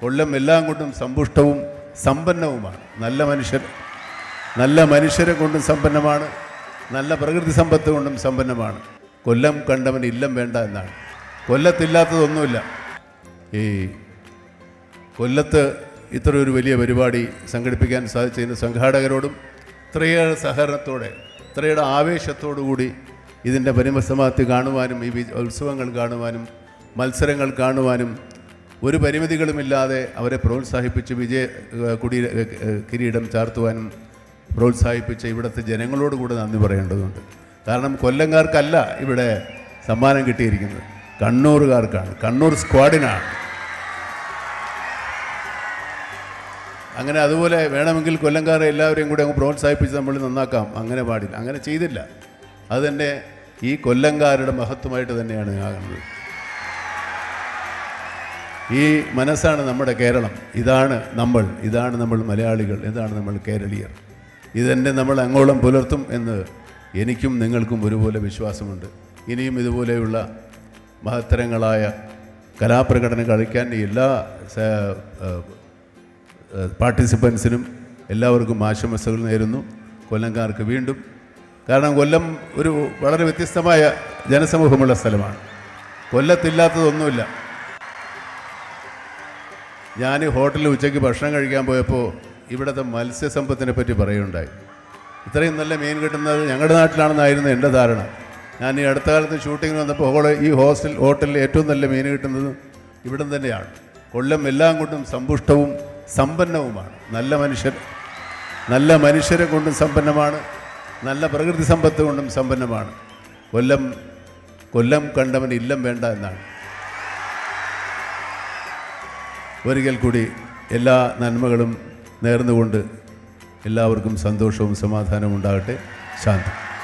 കൊല്ലം എല്ലാം കൊണ്ടും സമ്പുഷ്ടവും സമ്പന്നവുമാണ്. നല്ല മനുഷ്യരെ കൊണ്ടും സമ്പന്നമാണ്. നല്ല പ്രകൃതി സമ്പത്ത് കൊണ്ടും സമ്പന്നമാണ്. കൊല്ലം കണ്ടവൻ ഇല്ലം വേണ്ട എന്നാണ്. കൊല്ലത്തില്ലാത്തതൊന്നുമില്ല. ഈ കൊല്ലത്ത് ഇത്ര ഒരു വലിയ പരിപാടി സംഘടിപ്പിക്കാൻ സാധിച്ചതിന് സംഘാടകരോടും ഇത്രയേറെ സഹകരണത്തോടെ ഇത്രയുടെ ആവേശത്തോടു കൂടി ഇതിൻ്റെ പരിസമാപ്തി കാണുവാനും ഈ ഉത്സവങ്ങൾ കാണുവാനും മത്സരങ്ങൾ കാണുവാനും ഒരു പരിമിതികളുമില്ലാതെ അവരെ പ്രോത്സാഹിപ്പിച്ച് കിരീടം ചാർത്തുവാനും പ്രോത്സാഹിപ്പിച്ച ഇവിടുത്തെ ജനങ്ങളോട് കൂടെ നന്ദി പറയേണ്ടതുണ്ട്. കാരണം കൊല്ലംകാർക്കല്ല ഇവിടെ സമ്മാനം കിട്ടിയിരിക്കുന്നത്, കണ്ണൂറുകാർക്കാണ്, കണ്ണൂർ സ്ക്വാഡിനാണ്. അങ്ങനെ അതുപോലെ വേണമെങ്കിൽ കൊല്ലംകാരെ എല്ലാവരെയും കൂടി അങ്ങ് പ്രോത്സാഹിപ്പിച്ച് നമ്മൾ നന്നാക്കാം. അങ്ങനെ പാടില്ല, അങ്ങനെ ചെയ്തില്ല. അത് തന്നെ ഈ കൊല്ലംകാരുടെ മഹത്വമായിട്ട് തന്നെയാണ് ആകുന്നത്. ഈ മനസ്സാണ് നമ്മുടെ കേരളം. ഇതാണ് നമ്മൾ മലയാളികൾ, ഇതാണ് നമ്മൾ കേരളീയർ. ഇതെന്നെ നമ്മൾ അങ്ങോളം പുലർത്തും എന്ന് എനിക്കും നിങ്ങൾക്കും ഒരുപോലെ വിശ്വാസമുണ്ട്. ഇനിയും ഇതുപോലെയുള്ള മഹത്തരങ്ങളായ കലാപ്രകടനം കളിക്കാൻ എല്ലാ പാർട്ടിസിപ്പൻസിനും എല്ലാവർക്കും ആശംസകൾ നേരുന്നു. കൊല്ലംകാർക്ക് വീണ്ടും, കാരണം കൊല്ലം ഒരു വളരെ വ്യത്യസ്തമായ ജനസമൂഹമുള്ള സ്ഥലമാണ്. കൊല്ലത്തില്ലാത്തതൊന്നുമില്ല. ഞാൻ ഹോട്ടലിൽ ഉച്ചയ്ക്ക് ഭക്ഷണം കഴിക്കാൻ പോയപ്പോൾ ഇവിടുത്തെ മത്സ്യസമ്പത്തിനെ പറ്റി പറയുകയുണ്ടായി. ഇത്രയും നല്ല മീൻ കിട്ടുന്നത് ഞങ്ങളുടെ നാട്ടിലാണെന്നായിരുന്നു എൻ്റെ ധാരണ. ഞാൻ ഈ അടുത്ത കാലത്ത് ഷൂട്ടിങ്ങിന് വന്നപ്പോൾ ഈ ഹോട്ടലിൽ ഏറ്റവും നല്ല മീൻ കിട്ടുന്നത് ഇവിടം തന്നെയാണ്. കൊല്ലം എല്ലാം കൊണ്ടും സമ്പുഷ്ടവും സമ്പന്നവുമാണ്. നല്ല മനുഷ്യരെ കൊണ്ടും സമ്പന്നമാണ്. നല്ല പ്രകൃതി സമ്പത്ത് കൊണ്ടും സമ്പന്നമാണ്. കൊല്ലം കണ്ടവൻ ഇല്ലം വേണ്ട എന്നാണ്. ഒരിക്കൽ കൂടി എല്ലാ നന്മകളും നേർന്നുകൊണ്ട് എല്ലാവർക്കും സന്തോഷവും സമാധാനവും ഉണ്ടാകട്ടെ. ശാന്തി.